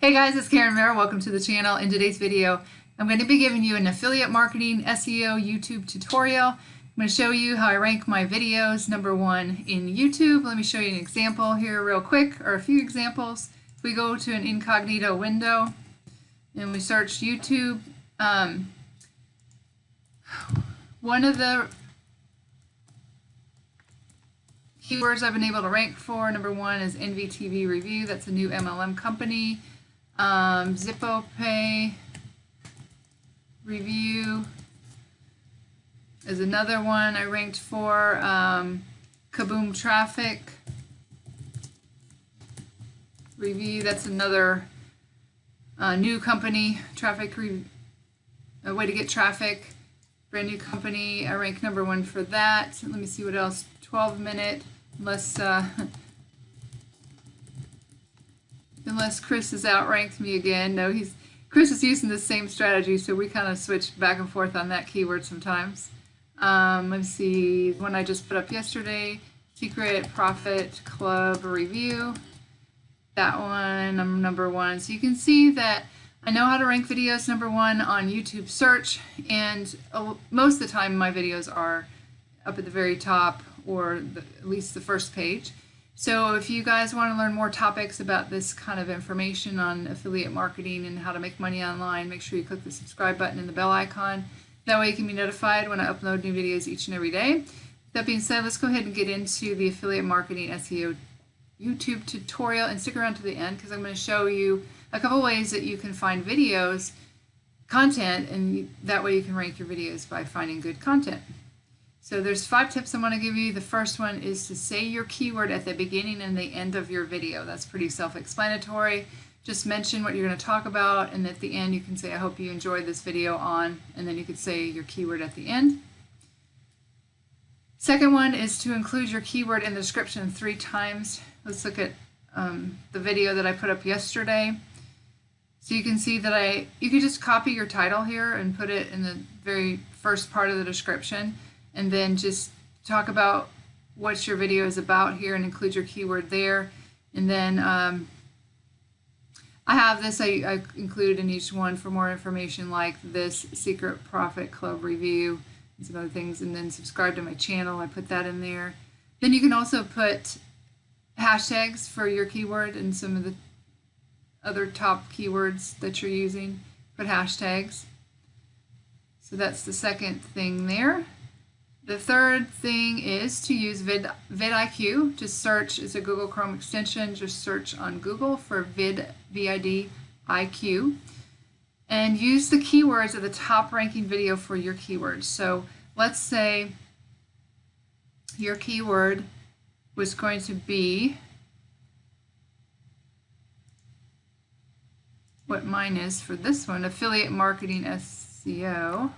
Hey guys, it's Karen Mara. Welcome to the channel. In today's video, I'm going to be giving you an affiliate marketing SEO YouTube tutorial. I'm going to show you how I rank my videos #1 in YouTube. Let me show you an example here real quick, or a few examples. If we go to an incognito window and we search YouTube, one of the keywords I've been able to rank for, #1 is NVTV Review. That's a new MLM company. ZippoPay Review is another one I ranked for. Kaboom Traffic Review, that's another new company. A way to get traffic, brand new company. I rank #1 for that. Let me see what else. 12-minute, unless Chris has outranked me again. No, Chris is using the same strategy, so we kind of switch back and forth on that keyword sometimes. Let's see, one I just put up yesterday, Secret Profit Club Review. That one, I'm #1. So you can see that I know how to rank videos #1 on YouTube search, and most of the time my videos are up at the very top, or at least the first page. So if you guys want to learn more topics about this kind of information on affiliate marketing and how to make money online, make sure you click the subscribe button and the bell icon. That way you can be notified when I upload new videos each and every day. That being said, let's go ahead and get into the affiliate marketing SEO YouTube tutorial, and stick around to the end because I'm going to show you a couple ways that you can find content, and that way you can rank your videos by finding good content. So there's 5 tips I want to give you. The first one is to say your keyword at the beginning and the end of your video. That's pretty self-explanatory. Just mention what you're going to talk about, and at the end you can say, I hope you enjoyed this video and then you could say your keyword at the end. Second one is to include your keyword in the description 3 times. Let's look at the video that I put up yesterday. So you can see that you could just copy your title here and put it in the very first part of the description, and then just talk about what your video is about here and include your keyword there. And then I have this I include in each one for more information, like this Secret Profit Club Review and some other things, and then subscribe to my channel. I put that in there. Then you can also put hashtags for your keyword and some of the other top keywords that you're using. Put hashtags. So that's the second thing there. The third thing is to use vidIQ. Just search, it's a Google Chrome extension, just search on Google for vidIQ, and use the keywords of the top ranking video for your keywords. So let's say your keyword was going to be what mine is for this one, affiliate marketing SEO.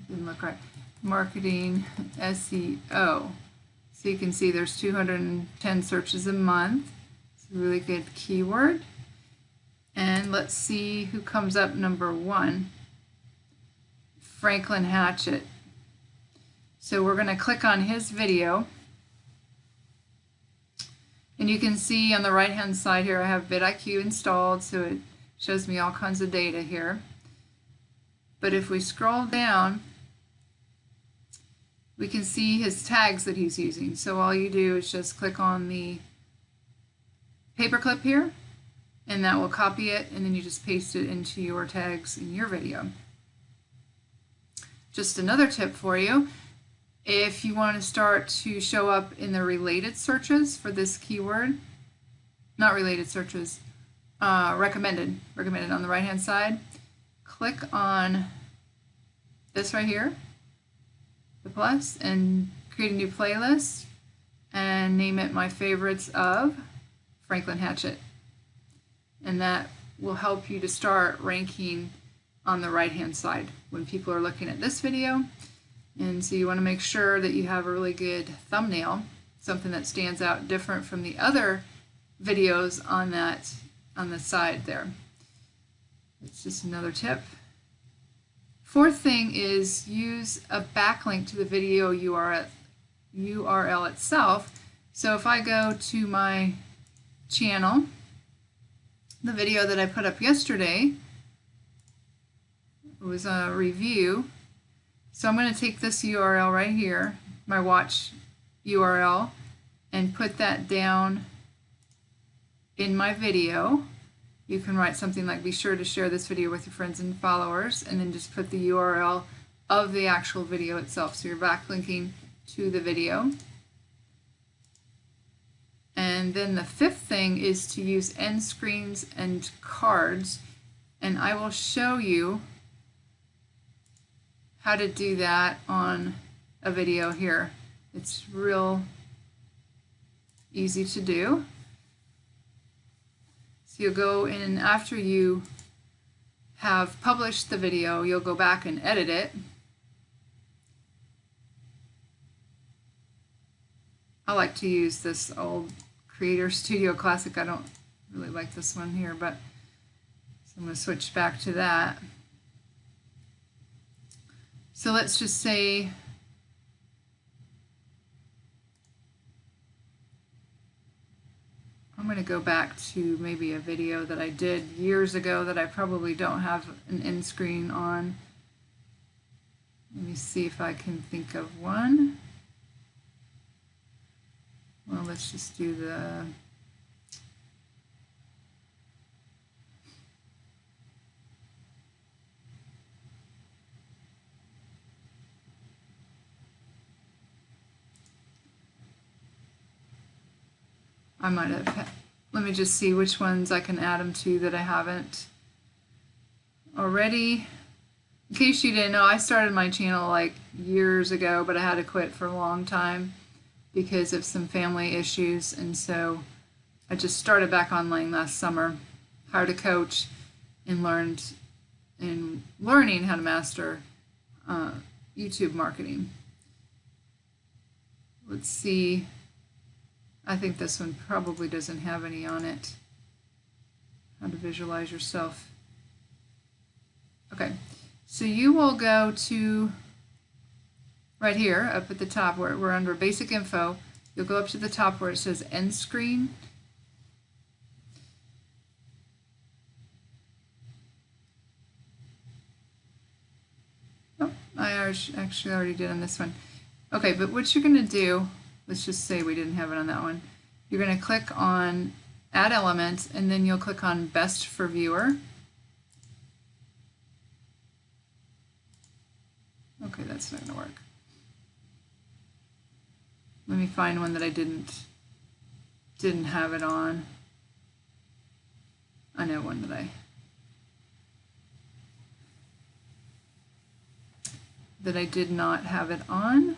Didn't look right. Marketing SEO. So you can see there's 210 searches a month. It's a really good keyword. And let's see who comes up #1. Franklin Hatchett. So we're going to click on his video. And you can see on the right hand side here I have vidIQ installed, so it shows me all kinds of data here. But if we scroll down, we can see his tags that he's using. So all you do is just click on the paperclip here, and that will copy it, and then you just paste it into your tags in your video. Just another tip for you, if you want to start to show up in the related searches for this keyword, not related searches, recommended on the right hand side, click on this right here, the plus, and create a new playlist and name it My Favorites of Franklin Hatchett, and that will help you to start ranking on the right hand side when people are looking at this video. And so you want to make sure that you have a really good thumbnail, something that stands out different from the other videos on the side there. It's just another tip. Fourth thing is use a backlink to the video URL itself. So if I go to my channel, the video that I put up yesterday was a review. So I'm going to take this URL right here, my watch URL, and put that down in my video. You can write something like, be sure to share this video with your friends and followers, and then just put the URL of the actual video itself. So you're backlinking to the video. And then the fifth thing is to use end screens and cards, and I will show you how to do that on a video here. It's real easy to do. So you'll go in after you have published the video, you'll go back and edit it. I like to use this old Creator Studio Classic. I don't really like this one here, but so I'm going to switch back to that. So let's just say I'm going to go back to maybe a video that I did years ago that I probably don't have an end screen on. Let me see if I can think of one. Well, let's just do the I might have, let me just see which ones I can add them to that I haven't already. In case you didn't know, I started my channel like years ago, but I had to quit for a long time because of some family issues, and so I just started back online last summer, hired a coach, and learning how to master YouTube marketing. Let's see. I think this one probably doesn't have any on it. How to visualize yourself. Okay, so you will go to right here up at the top where we're under basic info. You'll go up to the top where it says end screen. Oh, I actually already did on this one. Okay, but what you're going to do, let's just say we didn't have it on that one. You're going to click on Add Element, and then you'll click on Best for Viewer. Okay, that's not going to work. Let me find one that I didn't have it on. I know one that I did not have it on.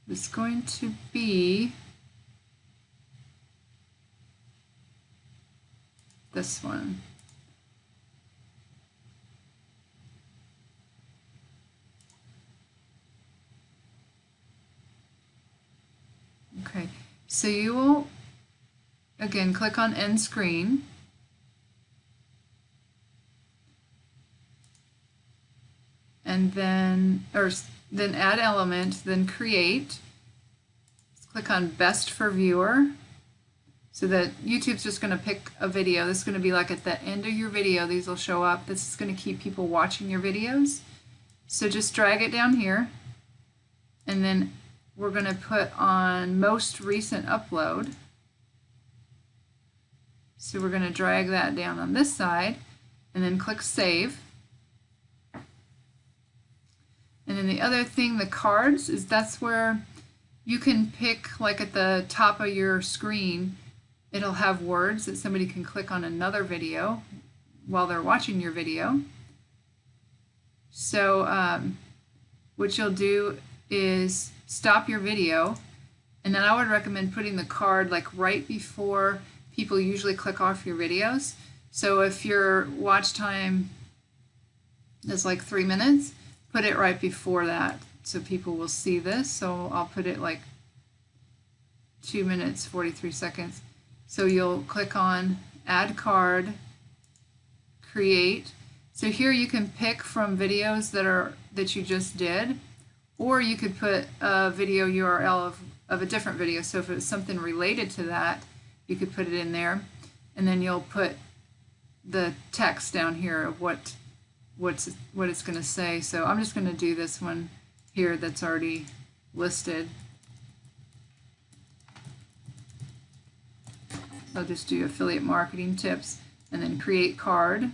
It's going to be this one. Okay, so you will again click on End Screen. And then Add Element, then Create. Let's click on Best for Viewer. So that YouTube's just going to pick a video. This is going to be like at the end of your video. These will show up. This is going to keep people watching your videos. So just drag it down here. And then we're going to put on Most Recent Upload. So we're going to drag that down on this side. And then click Save. And then the other thing, the cards, is that's where you can pick, like at the top of your screen, it'll have words that somebody can click on another video while they're watching your video. So what you'll do is stop your video, and then I would recommend putting the card like right before people usually click off your videos. So if your watch time is like 3 minutes, put it right before that so people will see this. So I'll put it like 2 minutes 43 seconds. So you'll click on Add Card, Create, So here you can pick from videos that you just did, or you could put a video URL of a different video. So if it's something related to that, you could put it in there, and then you'll put the text down here of what it's going to say. So I'm just going to do this one here that's already listed. So I'll just do affiliate marketing tips and then create card,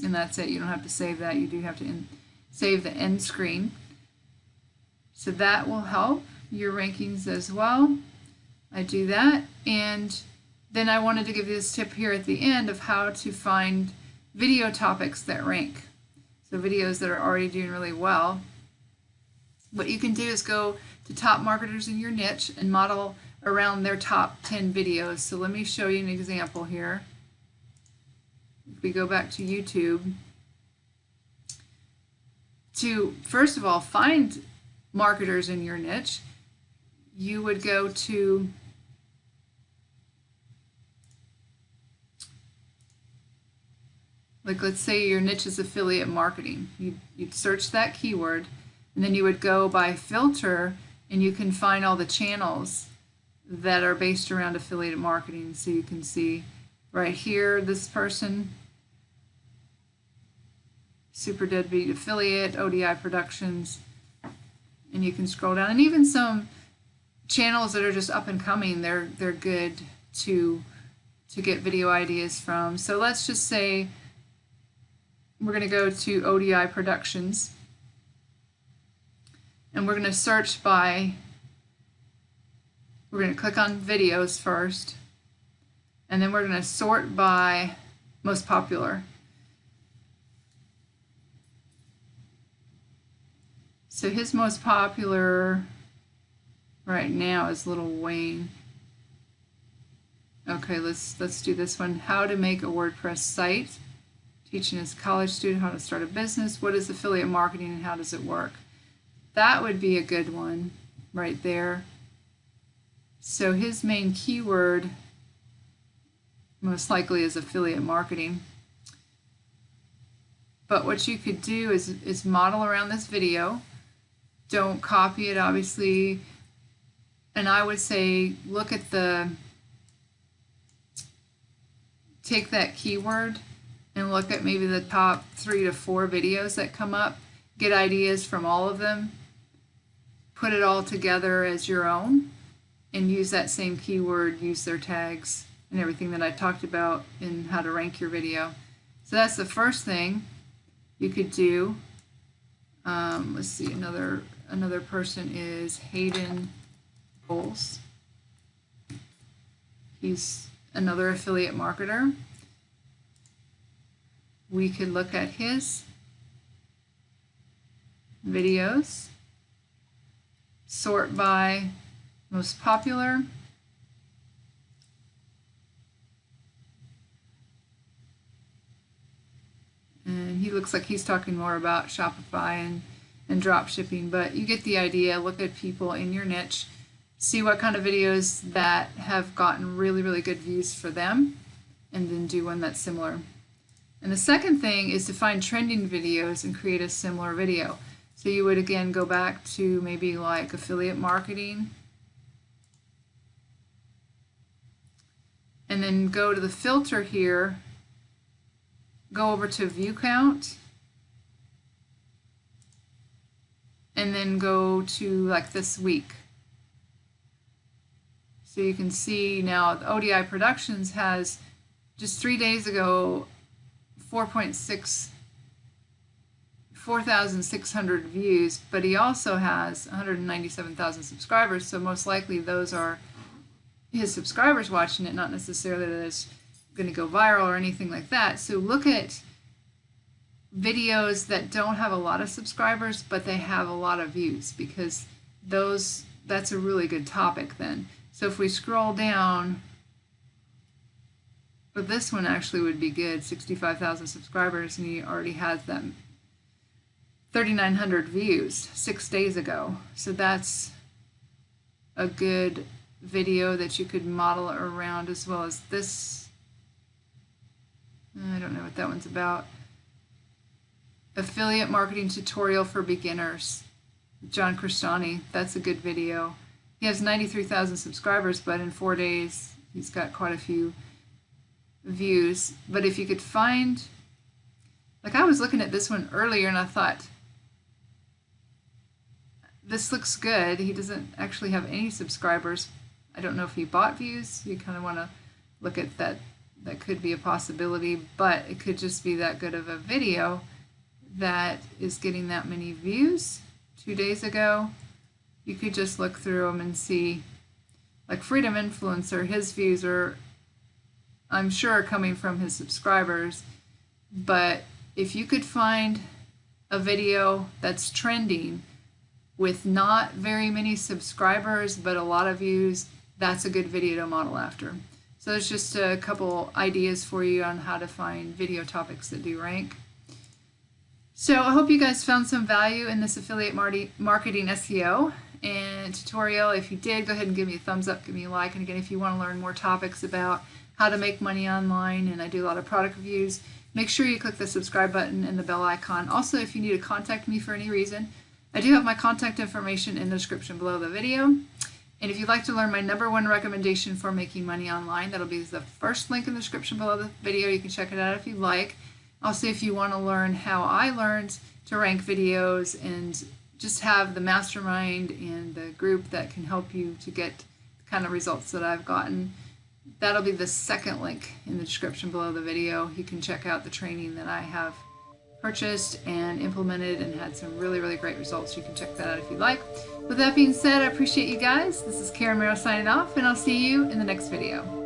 and that's it. You don't have to save that. You do have to save the end screen. So that will help your rankings as well. I do that, and then I wanted to give you this tip here at the end of how to find video topics that rank. So videos that are already doing really well. What you can do is go to top marketers in your niche and model around their top 10 videos. So let me show you an example here. If we go back to YouTube, to first of all find marketers in your niche, you would go to let's say your niche is affiliate marketing. You'd search that keyword, and then you would go by filter, and you can find all the channels that are based around affiliate marketing. So you can see right here, this person, Super Deadbeat Affiliate, ODI Productions, and you can scroll down. And even some channels that are just up and coming, they're good to get video ideas from. So let's just say we're going to go to ODI Productions, and we're going to search by, we're going to click on videos first, and then we're going to sort by most popular. So his most popular right now is Little Wayne. Okay, let's do this one. How to make a WordPress site. Teaching his college student how to start a business. What is affiliate marketing and how does it work? That would be a good one right there. So his main keyword most likely is affiliate marketing. But what you could do is model around this video. Don't copy it, obviously. And I would say look at take that keyword and look at maybe the top 3 to 4 videos that come up. Get ideas from all of them. Put it all together as your own and use that same keyword, use their tags and everything that I talked about in how to rank your video. So that's the first thing you could do. Let's see, another person is Hayden Bowles. He's another affiliate marketer. We could look at his videos, sort by most popular, and he looks like he's talking more about Shopify and drop shipping, but you get the idea. Look at people in your niche, see what kind of videos that have gotten really, really good views for them, and then do one that's similar. And the second thing is to find trending videos and create a similar video. So you would again go back to maybe like affiliate marketing, and then go to the filter here, go over to view count, and then go to like this week. So you can see now the ODI Productions has just 3 days ago 4,600 views, but he also has 197,000 subscribers, so most likely those are his subscribers watching it, not necessarily that it's going to go viral or anything like that. So look at videos that don't have a lot of subscribers, but they have a lot of views, because that's a really good topic then. So if we scroll down, but this one actually would be good, 65,000 subscribers, and he already has them 3,900 views 6 days ago. So that's a good video that you could model around, as well as this. I don't know what that one's about. affiliate marketing tutorial for beginners, John Cristani. That's a good video. He has 93,000 subscribers, but in 4 days, he's got quite a few views. But if you could find, like I was looking at this one earlier and I thought, this looks good. He doesn't actually have any subscribers. I don't know if he bought views. You kind of want to look at that. That could be a possibility, but it could just be that good of a video that is getting that many views. 2 days ago, you could just look through them and see, like Freedom Influencer, his views are, I'm sure, coming from his subscribers, but if you could find a video that's trending with not very many subscribers but a lot of views, that's a good video to model after. So there's just a couple ideas for you on how to find video topics that do rank. So I hope you guys found some value in this affiliate marketing SEO and tutorial. If you did, go ahead and give me a thumbs up, give me a like. And again, if you want to learn more topics about how to make money online, and I do a lot of product reviews, make sure you click the subscribe button and the bell icon. Also, if you need to contact me for any reason, I do have my contact information in the description below the video. And if you'd like to learn my #1 recommendation for making money online, that'll be the first link in the description below the video. You can check it out if you'd like. Also, if you want to learn how I learned to rank videos and just have the mastermind and the group that can help you to get the kind of results that I've gotten, that'll be the second link in the description below the video. You can check out the training that I have purchased and implemented and had some really, really great results. You can check that out if you'd like. With that being said, I appreciate you guys. This is Karen Merrill signing off, and I'll see you in the next video.